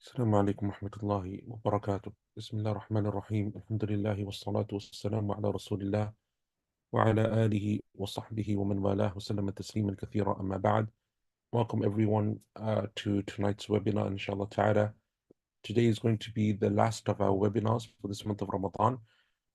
السلام عليكم ورحمة الله وبركاته. بسم الله الرحمن الرحيم. الحمد لله والصلاة والسلام على رسول الله وعلى آله وصحبه ومن والاه وسلم تسليما كثيرا. أما بعد. Welcome everyone to tonight's webinar, inshallah ta'ala. Today is going to be the last of our webinars for this month of Ramadan,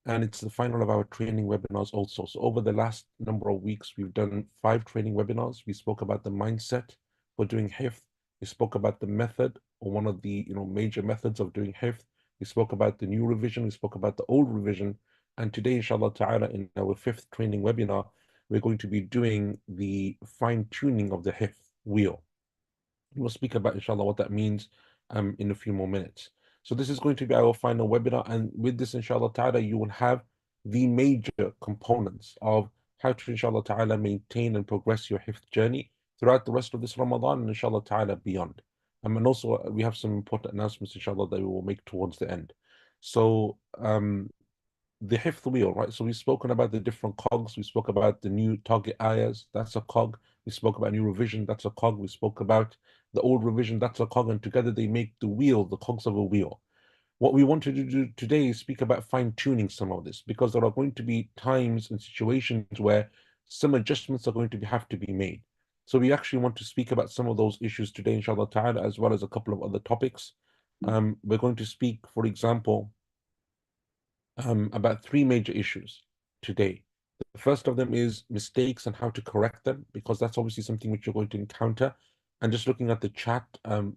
and it's the final of our training webinars also. So over the last number of weeks, we've done 5 training webinars. We spoke about the mindset for doing Hifdh. We spoke about the method, or one of the major methods of doing Hifdh. We spoke about the new revision. We spoke about the old revision. And today, inshallah ta'ala, in our 5th training webinar, we're going to be doing the fine-tuning of the Hifdh wheel. We'll speak about, inshallah, what that means in a few more minutes. So this is going to be our final webinar, and with this, inshallah ta'ala, you will have the major components of how to, inshallah ta'ala, maintain and progress your Hifdh journey throughout the rest of this Ramadan and, inshallah ta'ala, beyond. And also, we have some important announcements, inshallah, that we will make towards the end. So, the Hifdh wheel, right? So we've spoken about the different cogs. We spoke about the new target ayahs, that's a cog. We spoke about new revision, that's a cog. We spoke about the old revision, that's a cog, and together they make the wheel, the cogs of a wheel. What we wanted to do today is speak about fine-tuning some of this, because there are going to be times and situations where some adjustments are going to have to be made. So we actually want to speak about some of those issues today, inshallah ta'ala, as well as a couple of other topics. We're going to speak, for example, about 3 major issues today. The first of them is mistakes and how to correct them, because that's obviously something which you're going to encounter. And just looking at the chat,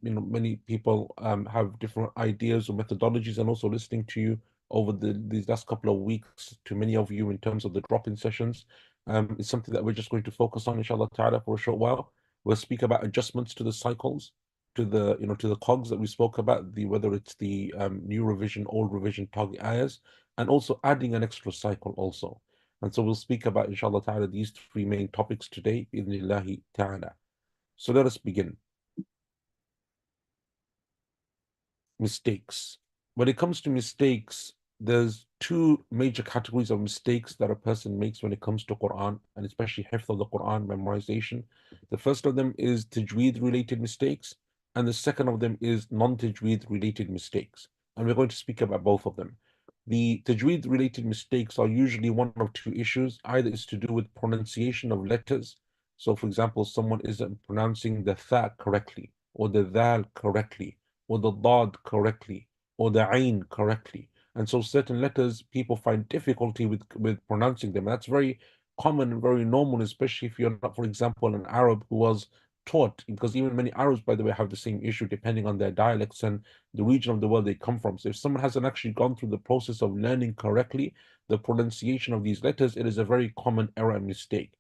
many people have different ideas or methodologies, and also listening to you over these last couple of weeks, to many of you in terms of the drop-in sessions, is something that we're just going to focus on, inshallah ta'ala, for a short while. We'll speak about adjustments to the cycles, to the cogs that we spoke about, whether it's the new revision, old revision, target ayahs, and also adding an extra cycle also. And so we'll speak about, inshallah ta'ala, these 3 main topics today, bi'idhnillahi ta'ala. So let us begin. Mistakes. When it comes to mistakes, there's 2 major categories of mistakes that a person makes when it comes to Quran, and especially Hifdh of the Quran, memorization. The first of them is tajweed related mistakes, and the second of them is non-tajweed related mistakes. And we're going to speak about both of them. The tajweed related mistakes are usually one of 2 issues. Either it's to do with pronunciation of letters. So for example, someone isn't pronouncing the tha correctly, or the dhal correctly, or the dad correctly, or the ain correctly. And so certain letters people find difficulty with pronouncing them. That's very common and very normal, especially if you're not, for example, an Arab who was taught, because even many Arabs, by the way, have the same issue depending on their dialects and the region of the world they come from. So if someone hasn't actually gone through the process of learning correctly the pronunciation of these letters, it is a very common error and mistake.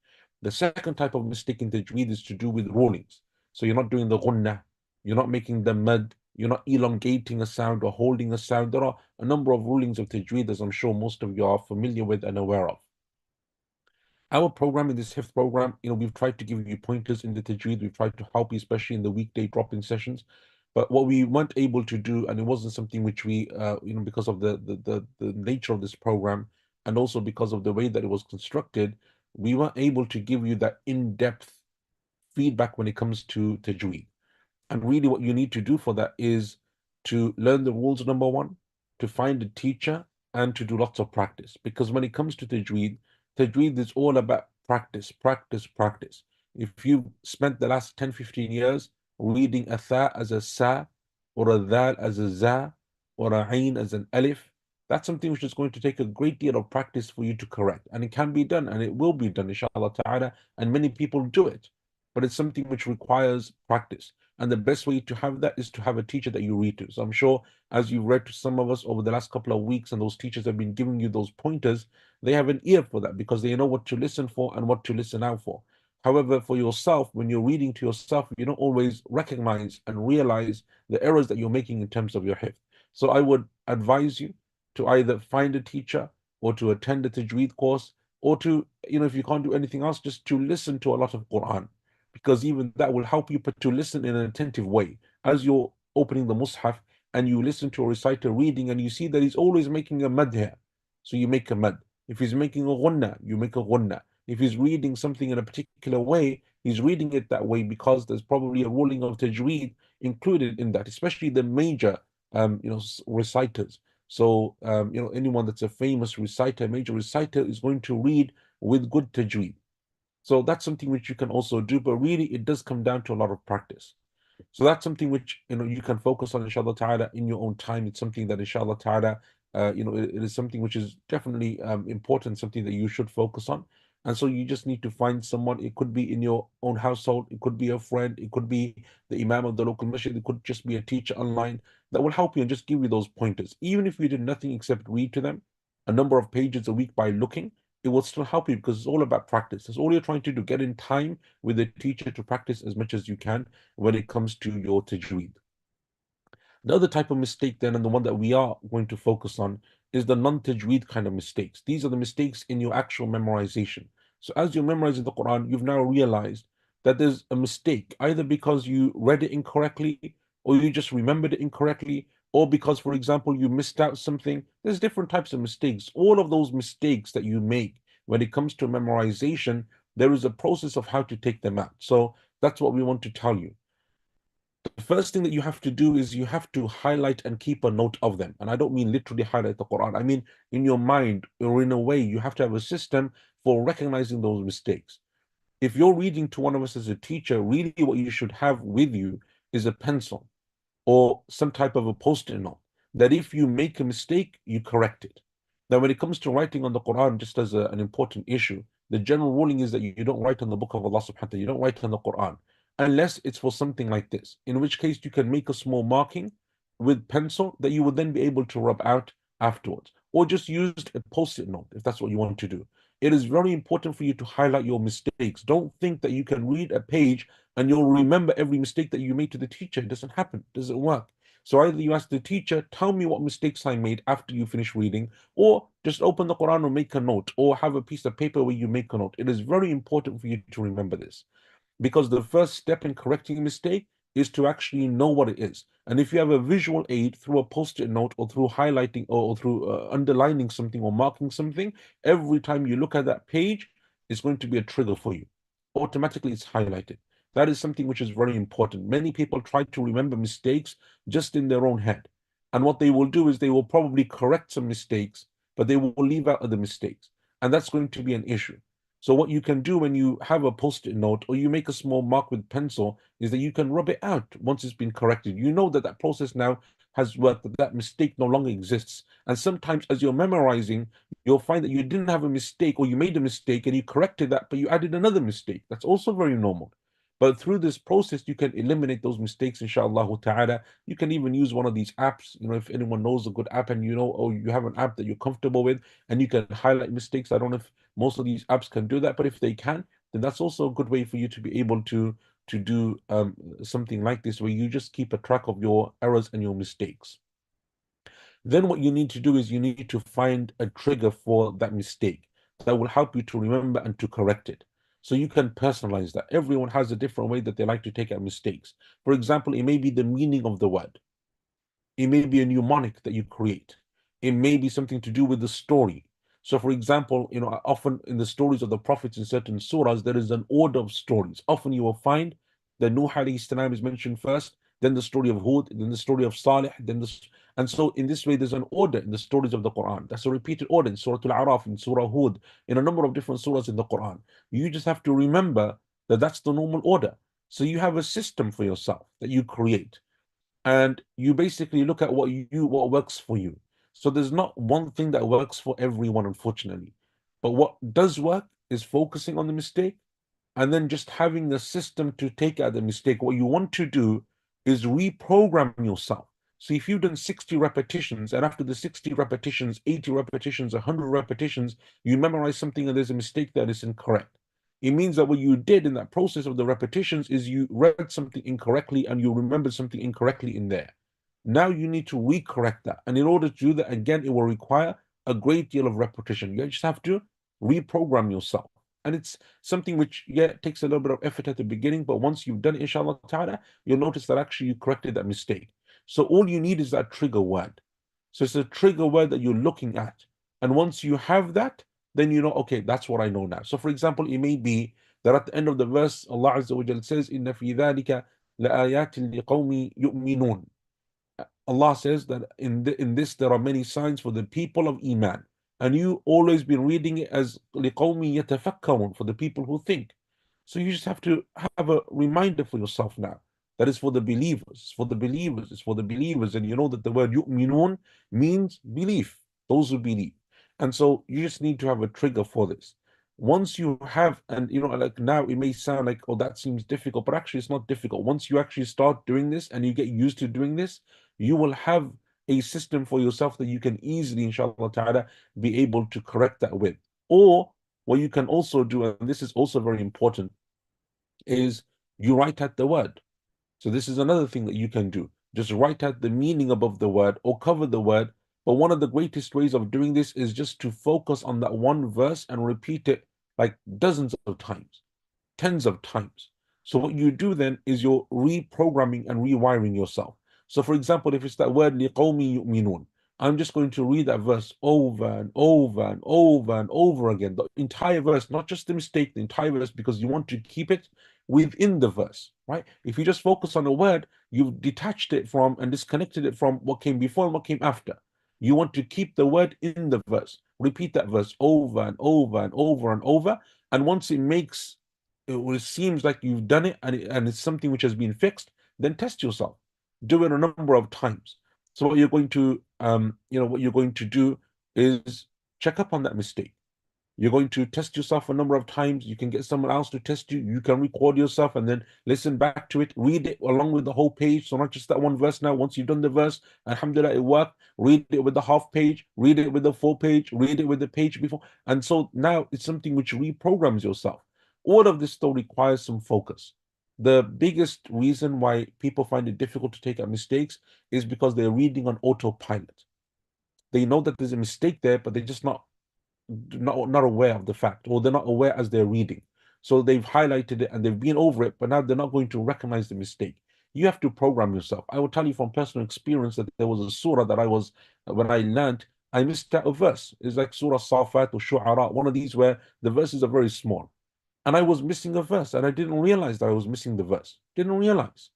The second type of mistake in tajweed is to do with rulings. So you're not doing the ghunnah, you're not making the mad, you're not elongating a sound or holding a sound. There are a number of rulings of tajweed, as I'm sure most of you are familiar with and aware of. Our program, in this Hifdh program, we've tried to give you pointers in the tajweed. We've tried to help you, especially in the weekday drop-in sessions. But what we weren't able to do, and it wasn't something which we, because of the nature of this program, and also because of the way that it was constructed, we weren't able to give you that in-depth feedback when it comes to tajweed. And really what you need to do for that is to learn the rules, number one, to find a teacher, and to do lots of practice. Because when it comes to tajweed is all about practice, practice, practice. If you spent the last 10, 15 years reading a tha as a sa, or a dhal as a za, or a ain as an alif, that's something which is going to take a great deal of practice for you to correct. And it can be done, and it will be done, inshallah ta'ala, and many people do it. But it's something which requires practice. And the best way to have that is to have a teacher that you read to. So I'm sure as you've read to some of us over the last couple of weeks, and those teachers have been giving you those pointers, they have an ear for that because they know what to listen for and what to listen out for. However, for yourself, when you're reading to yourself, you don't always recognize and realize the errors that you're making in terms of your hifdh. So I would advise you to either find a teacher, or to attend a tajweed course, or to, if you can't do anything else, just to listen to a lot of Quran, because even that will help you, but to listen in an attentive way. As you're opening the mushaf and you listen to a reciter reading, and you see that he's always making a mad here, so you make a mad. If he's making a ghunnah, you make a ghunnah. If he's reading something in a particular way, he's reading it that way because there's probably a ruling of tajweed included in that, especially the major, reciters. So, anyone that's a famous reciter, major reciter, is going to read with good tajweed. So that's something which you can also do, but really it does come down to a lot of practice. So that's something which you can focus on, inshallah ta'ala, in your own time. It's something that, inshallah ta'ala, it is something which is definitely important, something that you should focus on. And so you just need to find someone. It could be in your own household, it could be a friend, it could be the imam of the local masjid, it could just be a teacher online that will help you and just give you those pointers. Even if you did nothing except read to them a number of pages a week by looking, it will still help you, because it's all about practice. That's all you're trying to do, get in time with the teacher to practice as much as you can when it comes to your tajweed. The other type of mistake then, and the one that we are going to focus on, is the non-tajweed kind of mistakes. These are the mistakes in your actual memorization. So as you're memorizing the Quran, you've now realized that there's a mistake, either because you read it incorrectly, or you just remembered it incorrectly, or because, for example, you missed out something. There's different types of mistakes. All of those mistakes that you make when it comes to memorization, there is a process of how to take them out. So that's what we want to tell you. The first thing that you have to do is you have to highlight and keep a note of them. And I don't mean literally highlight the Quran. I mean in your mind, or in a way, you have to have a system for recognizing those mistakes. If you're reading to one of us as a teacher, really what you should have with you is a pencil or some type of a post-it note, that if you make a mistake, you correct it. Now, when it comes to writing on the Quran, just as an important issue, the general ruling is that you don't write on the book of Allah subhanahu wa ta'ala, you don't write on the Quran, unless it's for something like this, in which case you can make a small marking with pencil that you would then be able to rub out afterwards, or just use a post-it note if that's what you want to do. It is very important for you to highlight your mistakes. Don't think that you can read a page and you'll remember every mistake that you made to the teacher. It doesn't happen. It doesn't work. So either you ask the teacher, tell me what mistakes I made after you finish reading, or just open the Quran or make a note, or have a piece of paper where you make a note. It is very important for you to remember this, because the first step in correcting a mistake is to actually know what it is. And if you have a visual aid through a post-it note, or through highlighting, or through underlining something or marking something, every time you look at that page, it's going to be a trigger for you. Automatically, it's highlighted. That is something which is very important. Many people try to remember mistakes just in their own head. And what they will do is they will probably correct some mistakes, but they will leave out other mistakes. And that's going to be an issue. So what you can do when you have a post-it note, or you make a small mark with pencil, is that you can rub it out once it's been corrected. You know that that process now has worked, that that mistake no longer exists. And sometimes as you're memorizing, you'll find that you didn't have a mistake, or you made a mistake and you corrected that, but you added another mistake. That's also very normal. But through this process, you can eliminate those mistakes, inshallah ta'ala. You can even use one of these apps. If anyone knows a good app, and or you have an app that you're comfortable with, and you can highlight mistakes. I don't know if most of these apps can do that, but if they can, then that's also a good way for you to be able to do something like this, where you just keep a track of your errors and your mistakes. Then what you need to do is you need to find a trigger for that mistake that will help you to remember and to correct it. So you can personalize that. Everyone has a different way that they like to take out mistakes. For example, it may be the meaning of the word. It may be a mnemonic that you create. It may be something to do with the story. So, for example, often in the stories of the prophets in certain surahs, there is an order of stories. Often you will find that Nuh alayhi salam is mentioned first, then the story of Hud, then the story of Salih, and so in this way, there's an order in the stories of the Quran. That's a repeated order in Surah Al-Araf, in Surah Hud, in a number of different surahs in the Quran. You just have to remember that that's the normal order. So you have a system for yourself that you create, and you basically look at what works for you. So there's not one thing that works for everyone, unfortunately. But what does work is focusing on the mistake, and then just having the system to take out the mistake. What you want to do is reprogram yourself. So if you've done 60 repetitions, and after the 60 repetitions, 80 repetitions, 100 repetitions, you memorize something and there's a mistake that is incorrect, it means that what you did in that process of the repetitions is you read something incorrectly and you remembered something incorrectly in there. Now you need to recorrect that. And in order to do that, again, it will require a great deal of repetition. You just have to reprogram yourself. And it's something which, yeah, takes a little bit of effort at the beginning, but once you've done it, inshallah ta'ala, you'll notice that actually you corrected that mistake. So all you need is that trigger word. So it's a trigger word that you're looking at. And once you have that, then you know, okay, that's what I know now. So for example, it may be that at the end of the verse, Allah Azza wa Jal says, Inna fi dhalika لآيات لقوم يؤمنون. Allah says that in this there are many signs for the people of Iman. And you always been reading it as لِقَوْمِ يَتَفَكَّرُونَ, for the people who think. So you just have to have a reminder for yourself now. That is for the believers. It's for the believers. It's for the believers. And you know that the word yu'minun means belief. Those who believe. And so you just need to have a trigger for this. Once you have, and like now it may sound like, oh, that seems difficult, but actually it's not difficult. Once you actually start doing this and you get used to doing this, you will have a system for yourself that you can easily, inshallah ta'ala, be able to correct that with. Or what you can also do, and this is also very important, is you write out the word. So this is another thing that you can do. Just write out the meaning above the word or cover the word. But one of the greatest ways of doing this is just to focus on that one verse and repeat it like dozens of times, tens of times. So what you do then is you're reprogramming and rewiring yourself. So for example, if it's that word لِقَوْمِ يُؤْمِنُونَ, I'm just going to read that verse over and over and over and over again, the entire verse, not just the mistake, the entire verse, because you want to keep it within the verse, right? If you just focus on a word, you've detached it from and disconnected it from what came before and what came after. You want to keep the word in the verse. Repeat that verse over and over and over and over. And once it seems like you've done it and it's something which has been fixed, then test yourself. Do it a number of times. So what you're going to what you're going to do is check up on that mistake. You're going to test yourself a number of times. You can get someone else to test you. You can record yourself and then listen back to it, read it along with the whole page. So not just that one verse now. Once you've done the verse, alhamdulillah, it worked. Read it with the half page, read it with the full page, read it with the page before. And so now it's something which reprograms yourself. All of this though requires some focus. The biggest reason why people find it difficult to take out mistakes is because they're reading on autopilot. They know that there's a mistake there, but they're just not aware of the fact, or they're not aware as they're reading. So they've highlighted it and they've been over it, but now they're not going to recognize the mistake. You have to program yourself. I will tell you from personal experience that there was a surah that when I learned, I missed out a verse. It's like Surah Safat or Shu'ara, one of these where the verses are very small. And I was missing a verse and I didn't realize that I was missing the verse. Didn't realize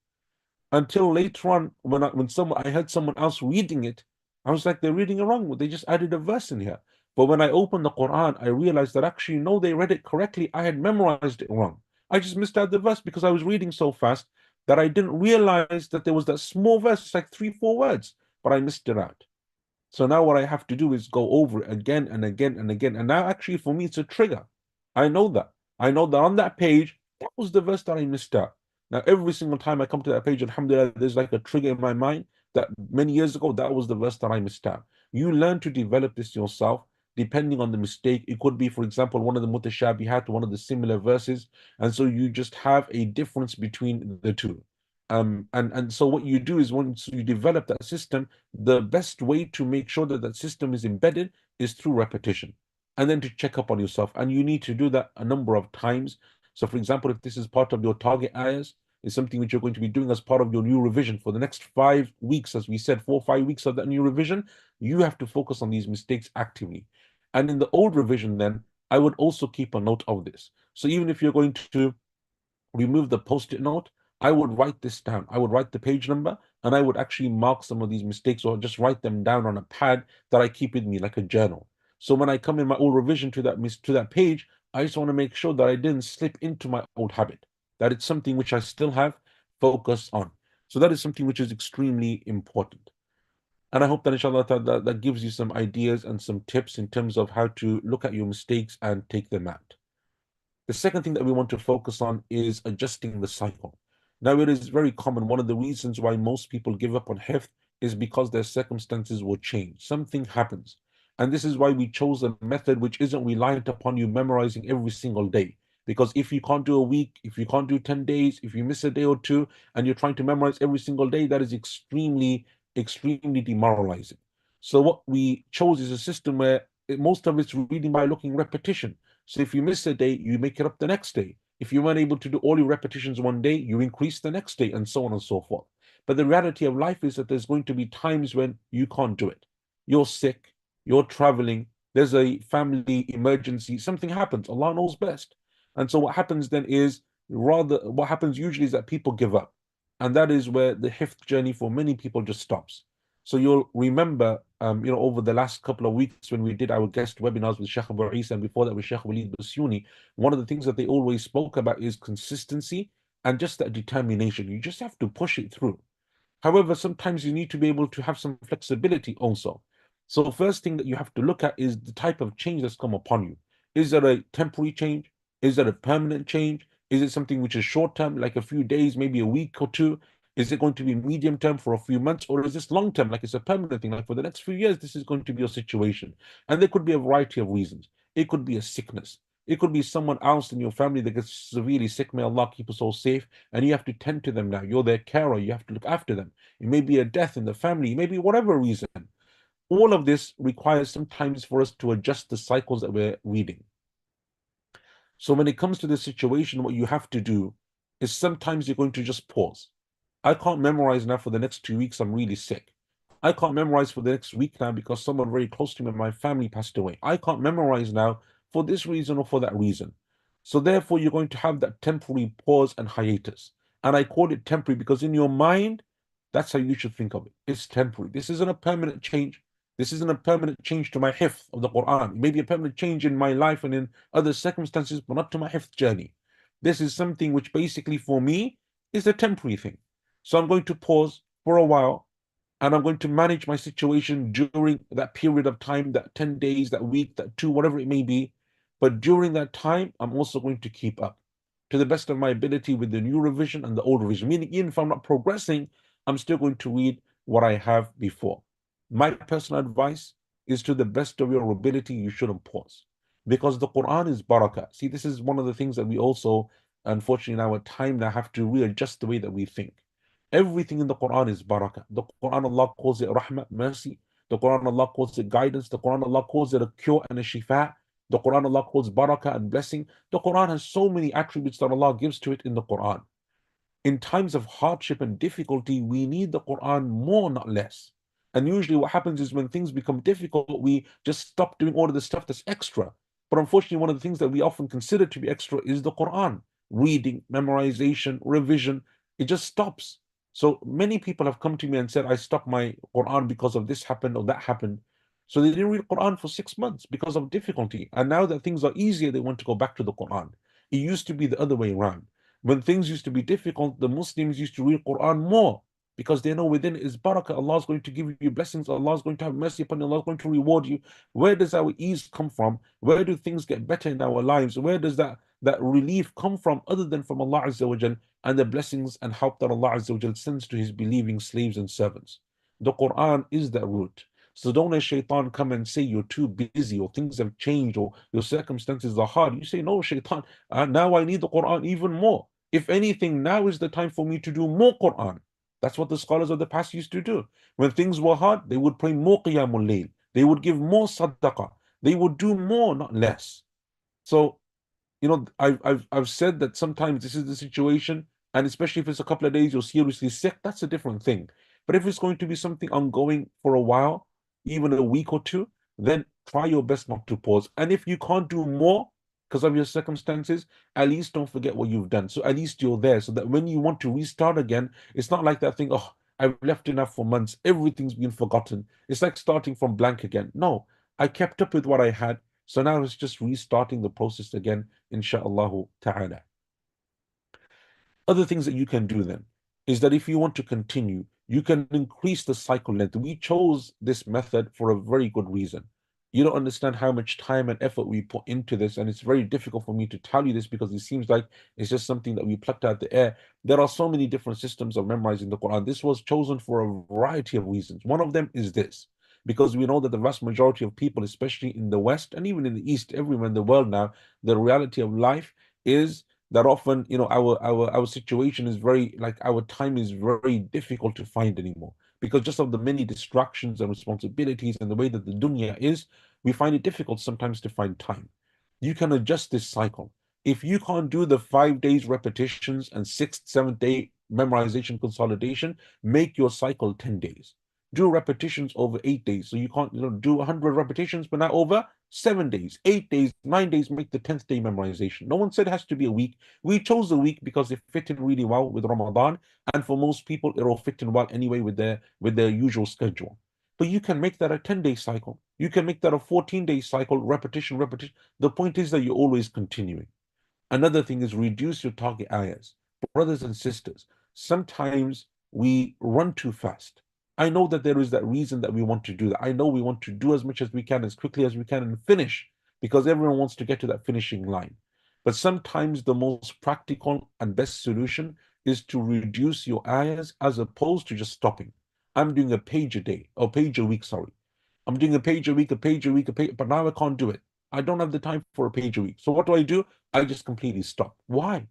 until later on when I heard someone else reading it. I was like, they're reading it wrong. They just added a verse in here. But when I opened the Quran, I realized that actually, no, they read it correctly. I had memorized it wrong. I just missed out the verse because I was reading so fast that I didn't realize that there was that small verse. It's like 3, 4 words, but I missed it out. So now what I have to do is go over it again and again and again. And now actually for me, it's a trigger. I know that. I know that on that page, that was the verse that I missed out. Now, every single time I come to that page, alhamdulillah, there's like a trigger in my mind that many years ago, that was the verse that I missed out. You learn to develop this yourself depending on the mistake. It could be, for example, one of the mutashabihat, one of the similar verses. And so you just have a difference between the two. And so what you do is once you develop that system, the best way to make sure that that system is embedded is through repetition, and then to check up on yourself. And you need to do that a number of times. So for example, if this is part of your target ayahs, is something which you're going to be doing as part of your new revision for the next 5 weeks, as we said, 4 or 5 weeks of that new revision, you have to focus on these mistakes actively. And in the old revision, then I would also keep a note of this. So even if you're going to remove the post-it note, I would write this down. I would write the page number and I would actually mark some of these mistakes or just write them down on a pad that I keep with me like a journal. So when I come in my old revision to that page, I just want to make sure that I didn't slip into my old habit, that it's something which I still have focus on. So that is something which is extremely important. And I hope that inshallah that gives you some ideas and some tips in terms of how to look at your mistakes and take them out. The second thing that we want to focus on is adjusting the cycle. Now, it is very common. One of the reasons why most people give up on Hifdh is because their circumstances will change. Something happens. And this is why we chose a method which isn't reliant upon you memorizing every single day. Because if you can't do a week, if you can't do 10 days, if you miss a day or two, and you're trying to memorize every single day, that is extremely, extremely demoralizing. So what we chose is a system where most of it's reading by looking repetition. So if you miss a day, you make it up the next day. If you weren't able to do all your repetitions one day, you increase the next day, and so on and so forth. But the reality of life is that there's going to be times when you can't do it. You're sick, you're traveling, there's a family emergency, something happens. Allah knows best. And so what happens then is what happens usually is that people give up. And that is where the Hifdh journey for many people just stops. So you'll remember, over the last couple of weeks when we did our guest webinars with Sheikh Abu Isa and before that with Sheikh Walid Basyuni, one of the things that they always spoke about is consistency and just that determination. You just have to push it through. However, sometimes you need to be able to have some flexibility also. So, first thing that you have to look at is the type of change that's come upon you. Is it a temporary change? Is it a permanent change? Is it something which is short term, like a few days, maybe a week or two? Is it going to be medium term for a few months, or is this long term, like it's a permanent thing? Like for the next few years, this is going to be your situation. And there could be a variety of reasons. It could be a sickness. It could be someone else in your family that gets severely sick. May Allah keep us all safe. And you have to tend to them now. You're their carer. You have to look after them. It may be a death in the family. It may be whatever reason. All of this requires sometimes for us to adjust the cycles that we're reading. So when it comes to this situation, what you have to do is sometimes you're going to just pause. I can't memorize now for the next 2 weeks. I'm really sick. I can't memorize for the next week now because someone very close to me in my family passed away. I can't memorize now for this reason or for that reason. So therefore, you're going to have that temporary pause and hiatus. And I call it temporary because in your mind, that's how you should think of it. It's temporary. This isn't a permanent change. This isn't a permanent change to my hifdh of the Quran. It may be a permanent change in my life and in other circumstances, but not to my hifdh journey. This is something which basically for me is a temporary thing. So I'm going to pause for a while and I'm going to manage my situation during that period of time, that 10 days, that week, that two, whatever it may be. But during that time, I'm also going to keep up to the best of my ability with the new revision and the old revision. Meaning, even if I'm not progressing, I'm still going to read what I have before. My personal advice is to the best of your ability, you shouldn't pause. Because the Quran is barakah. See, this is one of the things that we also, unfortunately, in our time now have to readjust the way that we think. Everything in the Quran is barakah. The Quran, Allah calls it rahmah, mercy. The Quran, Allah calls it guidance. The Quran, Allah calls it a cure and a shifa. The Quran, Allah calls barakah and blessing. The Quran has so many attributes that Allah gives to it in the Quran. In times of hardship and difficulty, we need the Quran more, not less. And usually what happens is when things become difficult, we just stop doing all of the stuff that's extra. But unfortunately, one of the things that we often consider to be extra is the Quran. Reading, memorization, revision, it just stops. So many people have come to me and said, I stopped my Quran because of this happened or that happened. So they didn't read Quran for 6 months because of difficulty. And now that things are easier, they want to go back to the Quran. It used to be the other way around. When things used to be difficult, the Muslims used to read Quran more because they know within it is barakah. Allah is going to give you blessings. Allah is going to have mercy upon you. Allah is going to reward you. Where does our ease come from? Where do things get better in our lives? Where does that relief come from other than from Allah Azza wa Jal and the blessings and help that Allah Azza wa Jal sends to His believing slaves and servants? The Quran is that root. So don't let shaitan come and say you're too busy or things have changed or your circumstances are hard. You say, no, shaitan, now I need the Quran even more. If anything, now is the time for me to do more Quran. That's what the scholars of the past used to do. When things were hard, they would pray more Qiyamul Layl. They would give more Sadaqah. They would do more, not less. So I've said that sometimes this is the situation, and especially if it's a couple of days you're seriously sick, that's a different thing. But if it's going to be something ongoing for a while, even a week or two, then try your best not to pause. And if you can't do more because of your circumstances, at least don't forget what you've done. So at least you're there, so that when you want to restart again, it's not like that thing, oh, I've left enough for months, everything's been forgotten. It's like starting from blank again. No, I kept up with what I had. So now it's just restarting the process again, insha'Allah ta'ala. Other things that you can do then is that if you want to continue, you can increase the cycle length. We chose this method for a very good reason. You don't understand how much time and effort we put into this, and it's very difficult for me to tell you this because it seems like it's just something that we plucked out the air. There are so many different systems of memorizing the Quran. This was chosen for a variety of reasons. One of them is this, because we know that the vast majority of people, especially in the West and even in the East, everywhere in the world now, the reality of life is that often, our situation is very, like, our time is very difficult to find anymore because just of the many distractions and responsibilities and the way that the dunya is, we find it difficult sometimes to find time. You can adjust this cycle. If you can't do the 5 days repetitions and sixth, seventh day memorization consolidation, make your cycle 10 days. Do repetitions over 8 days. So you can't, do 100 repetitions, but not over 7 days, 8 days, 9 days, make the 10th day memorization. No one said it has to be a week. We chose the week because it fit in really well with Ramadan. And for most people, it'll fit in well anyway with their usual schedule. But you can make that a 10-day cycle. You can make that a 14-day cycle, repetition, repetition. The point is that you're always continuing. Another thing is reduce your target ayahs. Brothers and sisters, sometimes we run too fast. I know that there is that reason that we want to do that. I know we want to do as much as we can, as quickly as we can, and finish because everyone wants to get to that finishing line. But sometimes the most practical and best solution is to reduce your ayahs as opposed to just stopping. I'm doing a page a day, or page a week, sorry. I'm doing a page a week, a page a week, a page, but now I can't do it. I don't have the time for a page a week. So what do? I just completely stop. Why?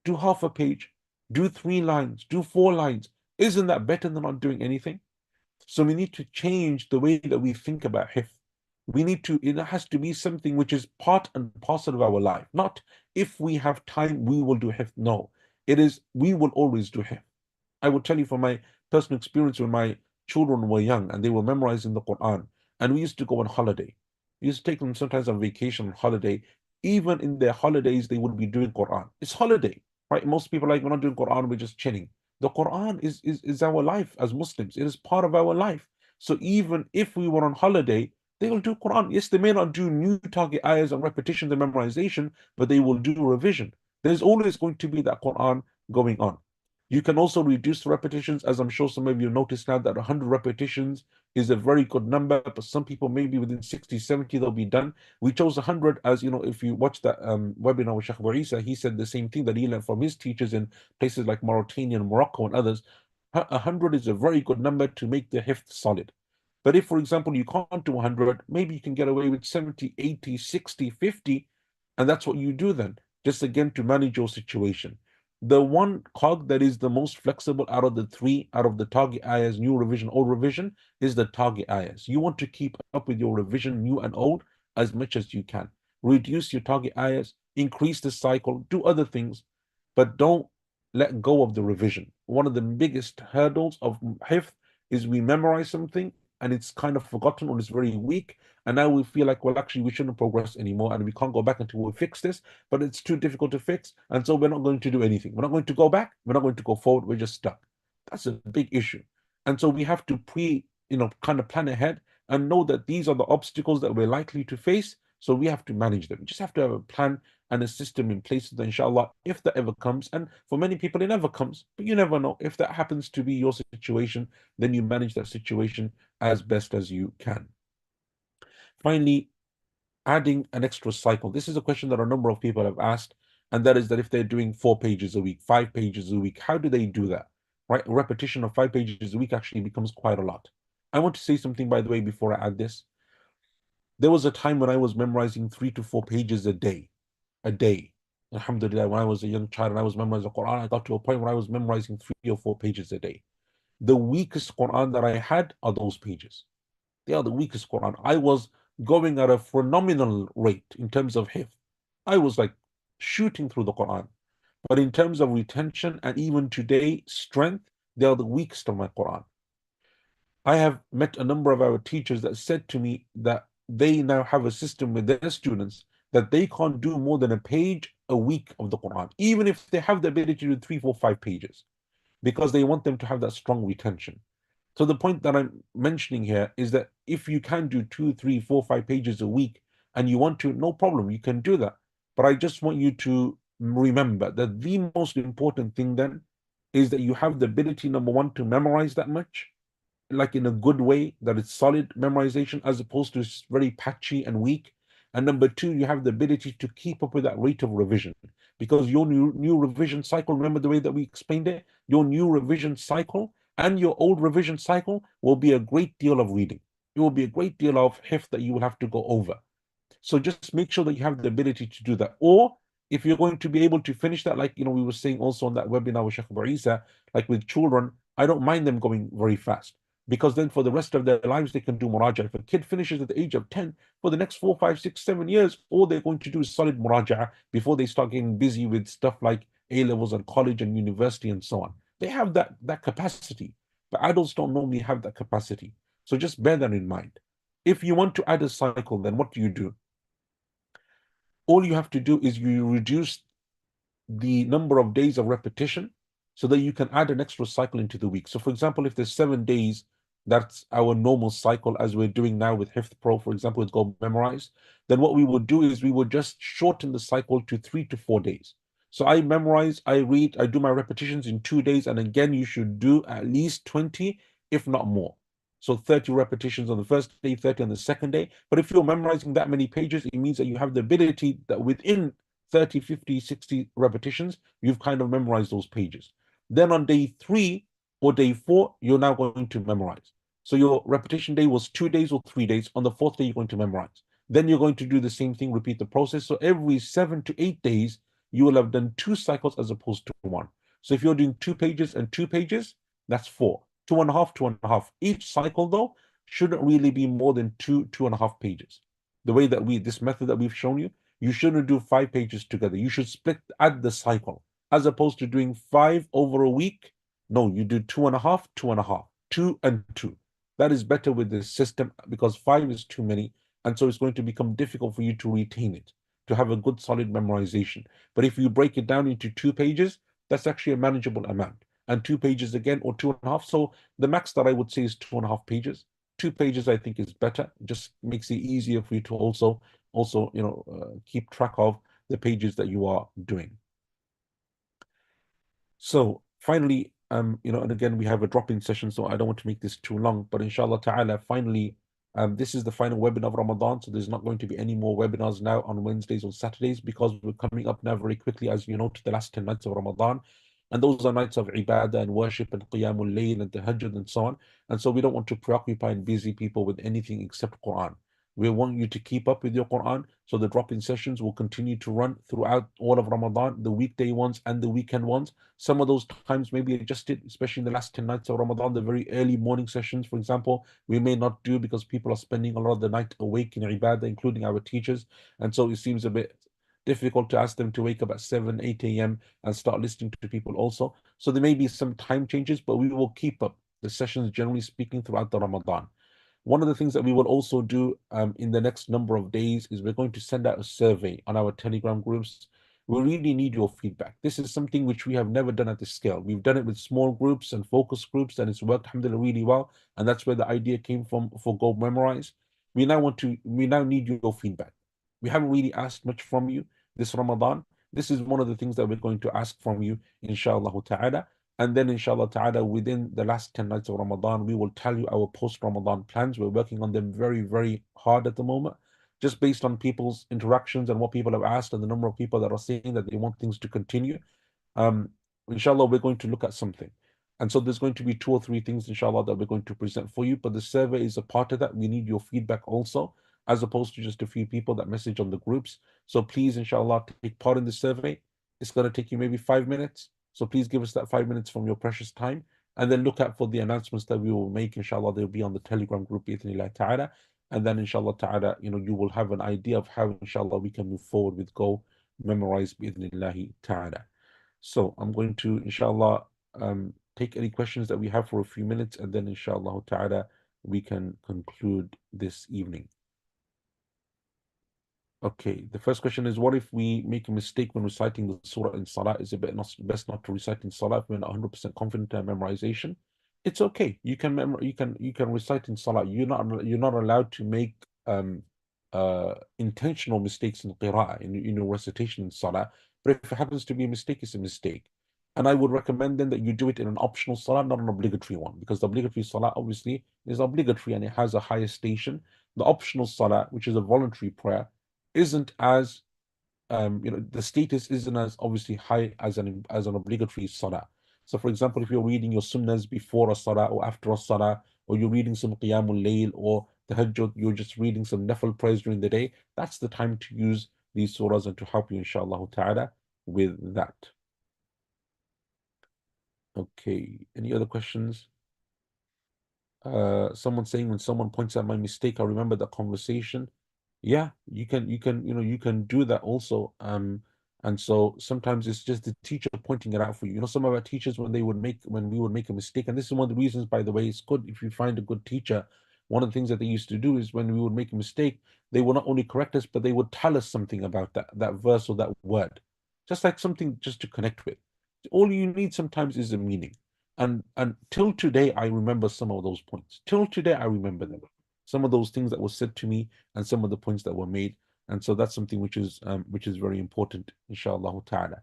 Do half a page, do 3 lines, do 4 lines. Isn't that better than not doing anything? So we need to change the way that we think about hifdh. It has to be something which is part and parcel of our life. Not if we have time, we will do hifdh. No, it is, we will always do hifdh. I will tell you from my personal experience when my children were young and they were memorizing the Quran, and we used to go on holiday. We used to take them sometimes on vacation on holiday. Even in their holidays, they would be doing Quran. It's holiday, right? Most people are like, we're not doing Quran, we're just chilling. The Quran is our life as Muslims. It is part of our life. So even if we were on holiday, they will do Quran. Yes, they may not do new target ayahs and repetition and memorization, but they will do revision. There's always going to be that Quran going on. You can also reduce the repetitions, as I'm sure some of you notice now that 100 repetitions is a very good number, but some people maybe within 60, 70, they'll be done. We chose 100 as, if you watch that webinar with Sheikh Abu Isa, he said the same thing that he learned from his teachers in places like Mauritania and Morocco and others. 100 is a very good number to make the hifdh solid. But if, for example, you can't do 100, maybe you can get away with 70, 80, 60, 50, and that's what you do then, just again to manage your situation. The one cog that is the most flexible out of the three, out of the target ayahs, new revision, old revision, is the target ayahs. You want to keep up with your revision, new and old, as much as you can. Reduce your target ayahs, increase the cycle, do other things, but don't let go of the revision. One of the biggest hurdles of hifdh is we memorize something and it's kind of forgotten or it's very weak. And now we feel like, well, actually, we shouldn't progress anymore and we can't go back until we fix this, but it's too difficult to fix. And so we're not going to do anything. We're not going to go back. We're not going to go forward. We're just stuck. That's a big issue. And so we have to kind of plan ahead and know that these are the obstacles that we're likely to face. So we have to manage them. We just have to have a plan and a system in place that inshallah, if that ever comes, and for many people it never comes, but you never know. If that happens to be your situation, then you manage that situation as best as you can. Finally, adding an extra cycle. This is a question that a number of people have asked, and that is that if they're doing 4 pages a week, 5 pages a week, how do they do that? Right? Repetition of 5 pages a week actually becomes quite a lot. I want to say something, by the way, before I add this. There was a time when I was memorizing 3 to 4 pages a day. A day. Alhamdulillah, when I was a young child and I was memorizing the Quran, I got to a point where I was memorizing 3 or 4 pages a day. The weakest Quran that I had are those pages. They are the weakest Quran. I was going at a phenomenal rate in terms of hifdh. I was like shooting through the Quran. But in terms of retention and even today, strength, they are the weakest of my Quran. I have met a number of our teachers that said to me that they now have a system with their students that they can't do more than a page a week of the Quran, even if they have the ability to do 3, 4, 5 pages, because they want them to have that strong retention. So the point that I'm mentioning here is that if you can do 2, 3, 4, 5 pages a week and you want to, no problem, you can do that. But I just want you to remember that the most important thing then is that you have the ability, number one, to memorize that much, like in a good way, that it's solid memorization as opposed to very patchy and weak. And number two, you have the ability to keep up with that rate of revision, because your new revision cycle, remember the way that we explained it, your new revision cycle and your old revision cycle will be a great deal of reading. It will be a great deal of hifdh that you will have to go over. So just make sure that you have the ability to do that. Or if you're going to be able to finish that, like we were saying also on that webinar with Sheikh Abu Isa, like with children, I don't mind them going very fast, because then for the rest of their lives they can do muraja. If a kid finishes at the age of 10, for the next 4, 5, 6, 7 years, all they're going to do is solid muraja before they start getting busy with stuff like A levels and college and university and so on. They have that capacity. but adults don't normally have that capacity. So just bear that in mind. If you want to add a cycle, then what do? All you have to do is you reduce the number of days of repetition so that you can add an extra cycle into the week. So, for example, if there's 7 days, that's our normal cycle as we're doing now with Hifdh Pro, for example, with Go Memorize, then what we would do is we would just shorten the cycle to 3 to 4 days. So I memorize, I read, I do my repetitions in 2 days, and again, you should do at least 20, if not more. So 30 repetitions on the first day, 30 on the second day. But if you're memorizing that many pages, it means that you have the ability that within 30, 50, 60 repetitions, you've kind of memorized those pages. Then on day 3 or day 4, you're now going to memorize. So your repetition day was 2 days or 3 days. On the fourth day, you're going to memorize. Then you're going to do the same thing, repeat the process. So every 7 to 8 days, you will have done 2 cycles as opposed to one. So if you're doing 2 pages and 2 pages, that's 4. 2.5, 2.5. Each cycle, though, shouldn't really be more than 2.5 pages. The way that this method that we've shown you shouldn't do 5 pages together. You should split add the cycle as opposed to doing 5 over a week. No, you do 2.5, 2.5, 2 and 2. That is better with this system because 5 is too many. And so it's going to become difficult for you to retain it, to have a good solid memorization. But if you break it down into 2 pages, that's actually a manageable amount. And 2 pages again, or 2.5. So the max that I would say is 2.5 pages. 2 pages, I think, is better. It just makes it easier for you to also keep track of the pages that you are doing. So finally, and again, we have a drop-in session, so I don't want to make this too long, but inshallah ta'ala, finally, this is the final webinar of Ramadan, so there's not going to be any more webinars now on Wednesdays or Saturdays because we're coming up now very quickly, as you know, to the last 10 nights of Ramadan. And those are nights of ibadah and worship and qiyamul layl and tahajjud and so on. And so we don't want to preoccupy and busy people with anything except Quran. We want you to keep up with your Quran. So the drop-in sessions will continue to run throughout all of Ramadan, the weekday ones and the weekend ones. Some of those times may be adjusted, especially in the last 10 nights of Ramadan. The very early morning sessions, for example, we may not do because people are spending a lot of the night awake in ibadah, including our teachers. And so it seems a bit difficult to ask them to wake up at 7, 8 a.m. and start listening to people also. So there may be some time changes, but we will keep up the sessions, generally speaking, throughout the Ramadan. One of the things that we will also do in the next number of days is we're going to send out a survey on our Telegram groups. We really need your feedback. This is something which we have never done at this scale. We've done it with small groups and focus groups, and it's worked, alhamdulillah, really well. And that's where the idea came from for Go Memorize. We now need your feedback. We haven't really asked much from you this Ramadan. This is one of the things that we're going to ask from you, inshallah ta'ala. And then, inshallah ta'ala, within the last 10 nights of Ramadan, we will tell you our post-Ramadan plans. We're working on them very, very hard at the moment, just based on people's interactions and what people have asked and the number of people that are saying that they want things to continue. Um, inshallah, we're going to look at something. And so there's going to be 2 or 3 things, inshallah, that we're going to present for you. But the survey is a part of that. We need your feedback also, as opposed to just a few people that message on the groups. So please, inshallah, take part in the survey. It's going to take you maybe 5 minutes. So please give us that 5 minutes from your precious time. And then look out for the announcements that we will make. Inshallah, they'll be on the Telegram group, bi'idhnillah ta'ala. And then, inshallah ta'ala, you will have an idea of how, inshallah, we can move forward with Go Memorize, bi'idhnillah ta'ala. So I'm going to, inshallah, take any questions that we have for a few minutes, and then, inshallah ta'ala, we can conclude this evening. Okay, the first question is, what if we make a mistake when reciting the surah in salah? Is it best not to recite in salah if we're not 100% confident in memorization? It's okay. You can recite in salah. You're not allowed to make intentional mistakes in qira'ah, in your recitation in salah. But if it happens to be a mistake, it's a mistake. And I would recommend then that you do it in an optional salah, not an obligatory one, because the obligatory salah obviously is obligatory and it has a higher station. The optional salah, which is a voluntary prayer, isn't as the status isn't as obviously high as an obligatory salah. So for example, if you're reading your sunnahs before a salah or after a salah, or you're reading some qiyamul layl or tahajjud, you're just reading some nafil prayers during the day, that's the time to use these surahs and to help you, inshallah ta'ala, with that. Okay, any other questions? Someone saying, when someone points out my mistake, I remember the conversation. Yeah, you can do that also. And so sometimes it's just the teacher pointing it out for you. You know, some of our teachers, when we would make a mistake, and this is one of the reasons, by the way, it's good if you find a good teacher. One of the things that they used to do is when we would make a mistake, they would not only correct us, but they would tell us something about that verse or that word, just like something just to connect with. All you need sometimes is a meaning. And till today, I remember some of those points. Till today, I remember them. Some of those things that were said to me, and some of the points that were made. And so that's something which is very important, inshallah ta'ala.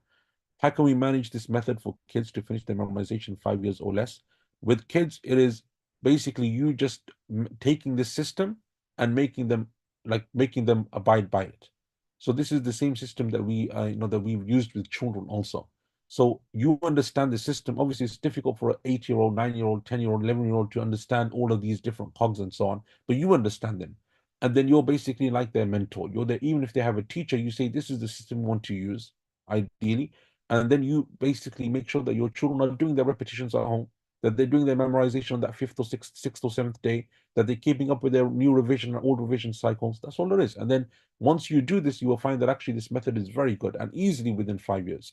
How can we manage this method for kids to finish their memorization in 5 years or less? With kids, it is basically you just taking the system and making them abide by it. So this is the same system that that we've used with children also. So you understand the system. Obviously, it's difficult for an 8-year-old, 9-year-old, 10-year-old, 11-year-old to understand all of these different cogs and so on, but you understand them. And then you're basically like their mentor. You're there, even if they have a teacher, you say, this is the system we want to use, ideally. And then you basically make sure that your children are doing their repetitions at home, that they're doing their memorization on that fifth or sixth or seventh day, that they're keeping up with their new revision and old revision cycles. That's all it is. And then once you do this, you will find that actually this method is very good, and easily within 5 years,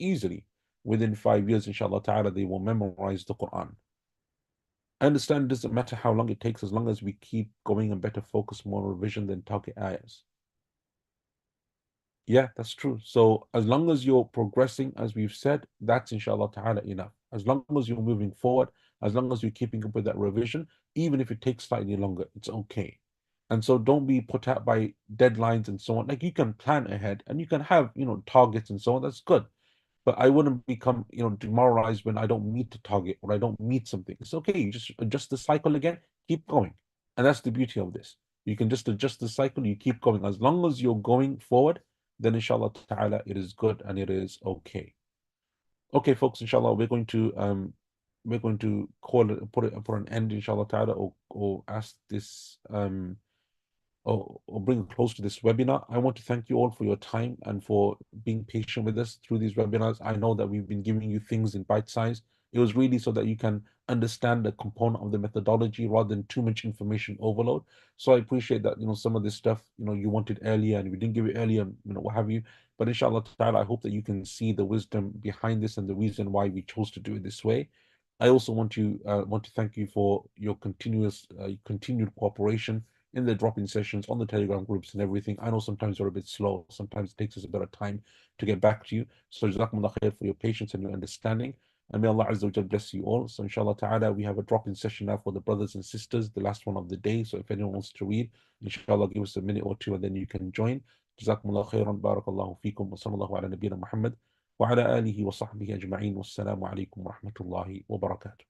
inshallah ta'ala, they will memorize the Quran. I understand it doesn't matter how long it takes, as long as we keep going and better focus more on revision than target ayahs. Yeah, that's true. So as long as you're progressing, as we've said, that's inshallah ta'ala enough. As long as you're moving forward, as long as you're keeping up with that revision, even if it takes slightly longer, it's okay. And so don't be put out by deadlines and so on. Like, you can plan ahead and you can have, targets and so on. That's good. But I wouldn't become, demoralized when I don't meet the target or I don't meet something. It's okay. You just adjust the cycle again, keep going. And that's the beauty of this. You can just adjust the cycle, you keep going. As long as you're going forward, then inshallah ta'ala, it is good and it is okay. Okay, folks, inshallah, we're going to call it, put an end, inshallah ta'ala, or ask this or bring it close to this webinar. I want to thank you all for your time and for being patient with us through these webinars. I know that we've been giving you things in bite size. It was really so that you can understand the component of the methodology rather than too much information overload. So I appreciate that, some of this stuff, you wanted earlier and we didn't give it earlier, what have you. But inshallah ta'ala, I hope that you can see the wisdom behind this and the reason why we chose to do it this way. I also want to thank you for your continued cooperation in the drop-in sessions on the Telegram groups and everything. I know sometimes we're a bit slow. Sometimes it takes us a bit of time to get back to you. So Jazakumullah khair for your patience and your understanding. And may Allah Azza wa Jal bless you all. So inshallah ta'ala, we have a drop-in session now for the brothers and sisters, the last one of the day. So if anyone wants to read, inshallah, give us a minute or two and then you can join. Jazakumullah khairan, barakallahu feekum, wa sallallahu ala nabiyyina Muhammad, wa ala alihi wa sahbihi ajma'in. Wassalamu alaikum wa rahmatullahi wa barakatuh.